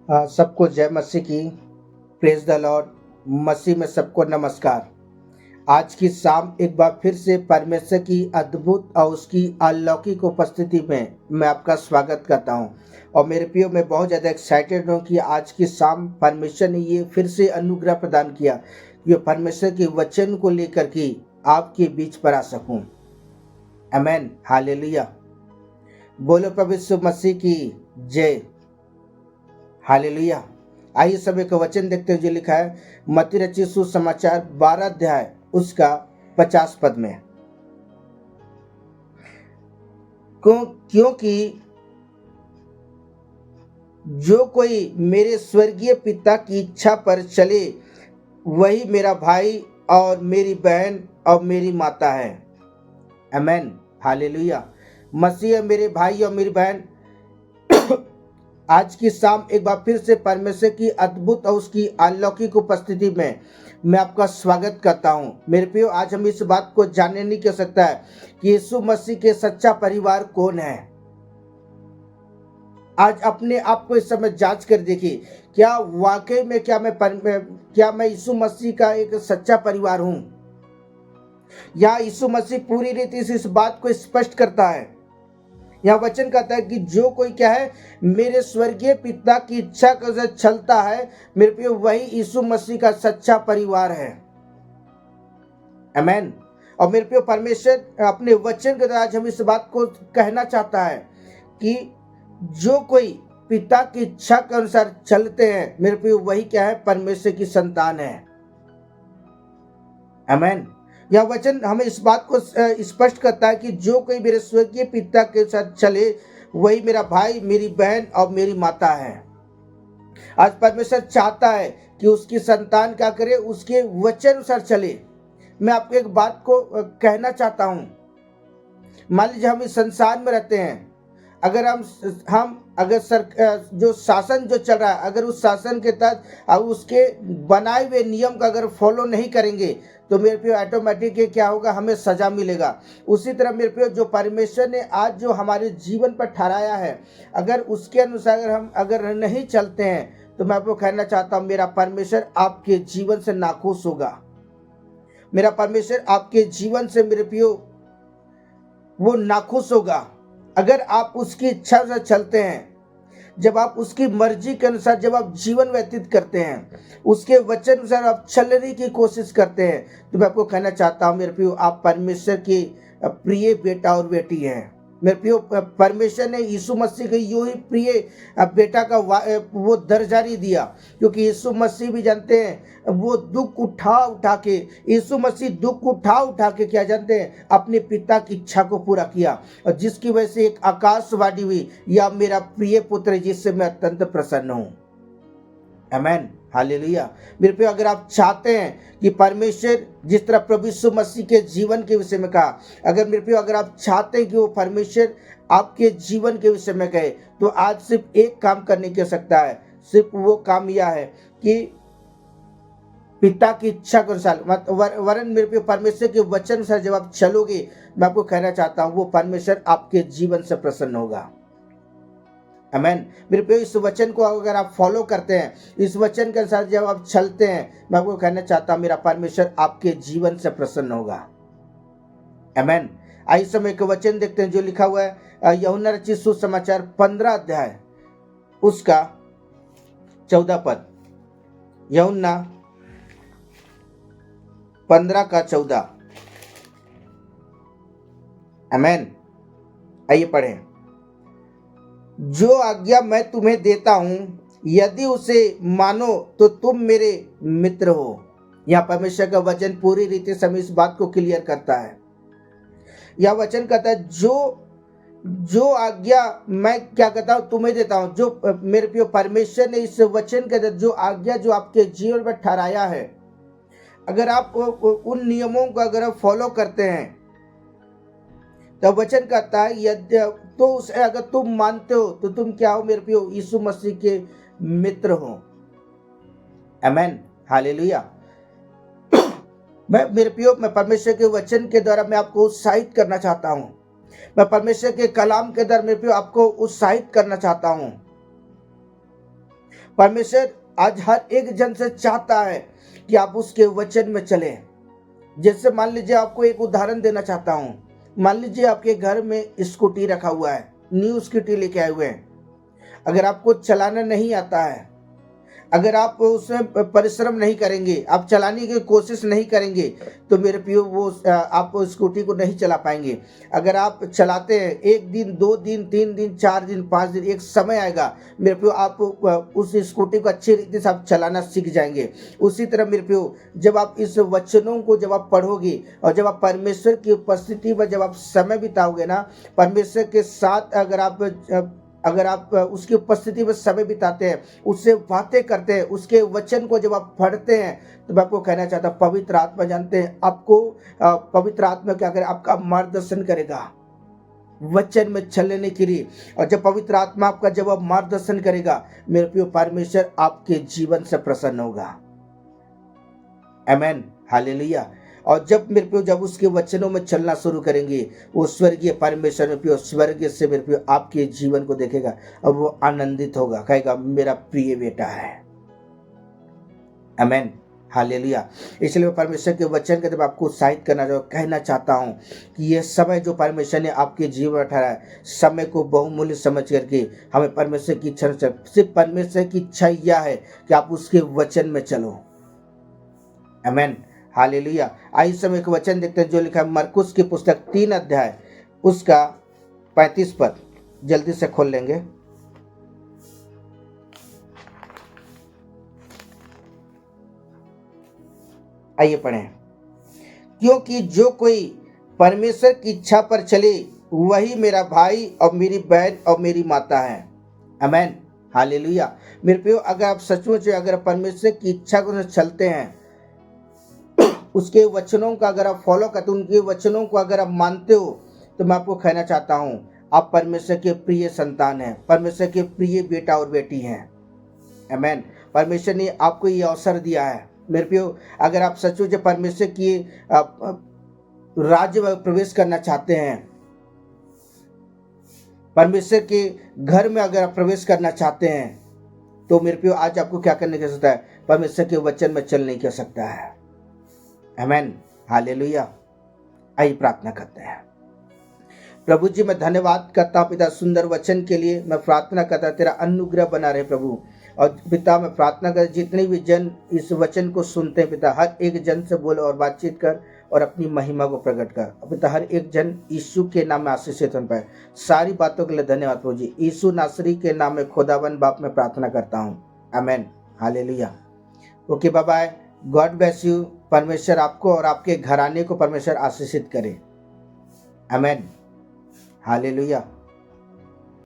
सबको जय मसीह की। Praise the Lord. मसीह में सबको नमस्कार। आज की शाम एक बार फिर से परमेश्वर की अद्भुत और उसकी अलौकिक उपस्थिति में मैं आपका स्वागत करता हूं। और मेरे प्रियो, मैं बहुत ज़्यादा एक्साइटेड हूं कि आज की शाम परमेश्वर ने ये फिर से अनुग्रह प्रदान किया कि परमेश्वर के वचन को लेकर के आपके बीच पर आ सकूं। आमेन, हालेलुया। बोलो प्रभु यीशु मसीह की जय। हालेलुया। आइए सब एक वचन देखते हैं जो लिखा है मत्ती रचित सुसमाचार 12 अध्याय उसका 50 पद में। क्योंकि जो कोई मेरे स्वर्गीय पिता की इच्छा पर चले वही मेरा भाई और मेरी बहन और मेरी माता है। आमेन, हालेलुया। मसीह मेरे भाई और मेरी बहन, आज की शाम एक बार फिर से परमेश्वर की अद्भुत और उसकी अलौकिक उपस्थिति में मैं आपका स्वागत करता हूं। मेरे प्रियो, आज हम इस बात को जानने की आवश्यकता है कि यीशु मसीह के सच्चा परिवार कौन है। आज अपने आप को इस समय जांच कर देखिए, क्या वाकई में क्या मैं यीशु मसीह का एक सच्चा परिवार हूं, या यीशु मसीह पूरी रीति से इस बात को स्पष्ट करता है। यहाँ वचन कहता है कि जो कोई क्या है, मेरे स्वर्गीय पिता की इच्छा का चलता है, मेरे प्रिय, वही यीशु मसीह का सच्चा परिवार है। आमेन। और मेरे प्रिय, परमेश्वर अपने वचन के द्वारा आज हम इस बात को कहना चाहता है कि जो कोई पिता की इच्छा के अनुसार चलते हैं, मेरे प्रिय, वही क्या है, परमेश्वर की संतान है। आमेन। यह वचन हमें इस बात को स्पष्ट करता है कि जो कोई मेरे स्वर्गीय पिता के साथ चले वही मेरा भाई, मेरी बहन और मेरी माता है। आज परमेश्वर चाहता है कि उसकी संतान क्या करे, उसके वचन अनुसार चले। मैं आपको एक बात को कहना चाहता हूं। मान लीजिए हम इस संसार में रहते हैं, अगर जो शासन जो चल रहा है, अगर उस शासन के तहत उसके बनाए हुए नियम का अगर फॉलो नहीं करेंगे तो मेरे प्रियो ऑटोमेटिक क्या होगा, हमें सजा मिलेगा। उसी तरह मेरे प्रियो, जो परमेश्वर ने आज जो हमारे जीवन पर ठहराया है, अगर उसके अनुसार हम अगर नहीं चलते हैं तो मैं आपको कहना चाहता हूँ, मेरा परमेश्वर आपके जीवन से नाखुश होगा। मेरा परमेश्वर आपके जीवन से मेरे प्रियो वो नाखुश होगा। अगर आप उसकी इच्छा से चलते हैं, जब आप उसकी मर्जी के अनुसार जब आप जीवन व्यतीत करते हैं, उसके वचन अनुसार आप चलने की कोशिश करते हैं, तो मैं आपको कहना चाहता हूं मेरे प्रियो, आप परमेश्वर की प्रिय बेटा और बेटी हैं। मेरे प्रियो, परमेश्वर ने यीशु मसीह के यूं ही प्रिय बेटा का वो दर्जा नहीं दिया, क्योंकि यीशु मसीह भी जानते हैं वो दुख उठा के यीशु मसीह दुख उठा के क्या जानते हैं, अपने पिता की इच्छा को पूरा किया, और जिसकी वजह से एक आकाशवाणी हुई, या मेरा प्रिय पुत्र जिससे मैं अत्यंत प्रसन्न हूं। आमेन, हालेलुया। मेरे प्रिय, अगर आप चाहते हैं कि परमेश्वर जिस तरह प्रभु यीशु मसीह के जीवन के विषय में कहा, अगर आप चाहते हैं कि वो परमेश्वर आपके जीवन के विषय में कहे, तो आज सिर्फ एक काम करने की आवश्यकता है। सिर्फ वो काम यह है कि पिता की इच्छा के अनुसार वरन मेरे प्रिय, परमेश्वर के वचन से जब आप चलोगे, मैं आपको कहना चाहता हूं वो परमेश्वर आपके जीवन से प्रसन्न होगा। आमेन। मेरे प्रिय, इस वचन को अगर आप फॉलो करते हैं, इस वचन के अनुसार जब आप चलते हैं, मैं आपको कहना चाहता हूं मेरा परमेश्वर आपके जीवन से प्रसन्न होगा। आमेन। आइए समय एक वचन देखते हैं जो लिखा हुआ है यूहन्ना रचित सुसमाचार 15 अध्याय उसका 14 पद। यूहन्ना 15 का 14। आमेन। आइए पढ़ें। जो आज्ञा मैं तुम्हें देता हूं, यदि उसे मानो तो तुम मेरे मित्र हो। यह परमेश्वर का वचन पूरी रीति से इस बात को क्लियर करता है। यह वचन कहता है जो आज्ञा मैं क्या कहता हूं, तुम्हें देता हूं। जो मेरे प्रिय, परमेश्वर ने इस वचन के अंदर जो आज्ञा जो आपके जीवन में ठहराया है, अगर आप उन नियमों को अगर आप फॉलो करते हैं, तो वचन कहता है तो उसे अगर तुम मानते हो तो तुम क्या हो, मेरे प्रियो, यीशु मसीह के मित्र हो। आमेन, हालेलुया। मेरे प्रियो, मैं परमेश्वर के वचन के द्वारा मैं आपको उत्साहित करना चाहता हूं। मैं परमेश्वर के कलाम के द्वारा मेरे प्रियो आपको उत्साहित करना चाहता हूं। परमेश्वर आज हर एक जन से चाहता है कि आप उसके वचन में चलें। जैसे मान लीजिए, आपको एक उदाहरण देना चाहता हूँ। मान लीजिए आपके घर में स्कूटी रखा हुआ है, न्यू स्कूटी लेके आए हुए हैं। अगर आपको चलाना नहीं आता है, अगर आप उसमें परिश्रम नहीं करेंगे, आप चलाने की कोशिश नहीं करेंगे, तो मेरे प्रियो वो आप स्कूटी को नहीं चला पाएंगे। अगर आप चलाते हैं 1 दिन, 2 दिन, 3 दिन, 4 दिन, 5 दिन, एक समय आएगा मेरे प्रियो आप उस स्कूटी को अच्छी रीति से आप चलाना सीख जाएंगे। उसी तरह मेरे प्रियो, जब आप इस वचनों को जब आप पढ़ोगे और जब आप परमेश्वर की उपस्थिति में जब आप समय बिताओगे ना, परमेश्वर के साथ अगर आप उसकी उपस्थिति में समय बिताते हैं, उससे बातें करते हैं, उसके वचन को जब आप पढ़ते हैं, तो मैं आपको कहना चाहता हूँ, पवित्र आत्मा जानते हैं आपको, पवित्र आत्मा क्या करे, आपका मार्गदर्शन करेगा वचन में चलने के लिए। और जब पवित्र आत्मा आपका जब आप मार्गदर्शन करेगा, मेरे प्रिय, परमेश्वर आपके जीवन से प्रसन्न होगा। आमेन, हालेलुया। और जब मेरे प्रियो, जब उसके वचनों में चलना शुरू करेंगे, वो स्वर्गीय परमेश्वर मेरे प्रियो, स्वर्ग से मेरे प्रियो आपके जीवन को देखेगा और वो आनंदित होगा, कहेगा मेरा प्रिय बेटा है। आमेन, हालेलुया। इसलिए मैं परमेश्वर के वचन के जब आपको उत्साहित कहना चाहता हूँ कि यह समय जो परमेश्वर ने आपके जीवन में ठहराया है, समय को बहुमूल्य समझ करके हमें परमेश्वर की इच्छा, सिर्फ परमेश्वर की इच्छा यह है कि आप उसके वचन में चलो। आमेन, हालेलुया। आइए समय एक वचन देखते हैं जो लिखा है मरकुस की पुस्तक 3 अध्याय उसका 35 पद, जल्दी से खोल लेंगे। आइए पढ़ें। क्योंकि जो कोई परमेश्वर की इच्छा पर चले वही मेरा भाई और मेरी बहन और मेरी माता है। आमेन, हालेलुया। मेरे प्रियो, अगर आप सचमुच अगर परमेश्वर की इच्छा को चलते हैं, उसके वचनों का अगर आप फॉलो करते, उनके वचनों को अगर आप मानते हो, तो मैं आपको कहना चाहता हूं, आप परमेश्वर के प्रिय संतान हैं, परमेश्वर के प्रिय बेटा और बेटी हैं। आमेन। परमेश्वर ने आपको ये अवसर दिया है मेरे प्रियो, अगर आप सचमुच परमेश्वर की राज्य में प्रवेश करना चाहते हैं, परमेश्वर के घर में अगर आप प्रवेश करना चाहते हैं, तो मेरे प्रियो आज आपको क्या करने की आवश्यकता है? परमेश्वर के वचन में चलने की आवश्यकता है। आमेन, हालेलुया। आइए प्रार्थना करते हैं। प्रभु जी, मैं धन्यवाद करता हूँ पिता सुंदर वचन के लिए। मैं प्रार्थना करता तेरा अनुग्रह बना रहे प्रभु। और पिता मैं प्रार्थना कर जितने भी जन इस वचन को सुनते हैं पिता, हर एक जन से बोल और बातचीत कर और अपनी महिमा को प्रकट कर। पिता हर एक जन यीशु के नाम में आशीषित हो पाए। सारी बातों के लिए धन्यवाद प्रभु जी। यीशु नासरी के नाम में खुदावन बाप में प्रार्थना करता हूँ। Amen, hallelujah. Okay, bye bye, God bless you. परमेश्वर आपको और आपके घराने को परमेश्वर आशीषित करे। Amen, hallelujah.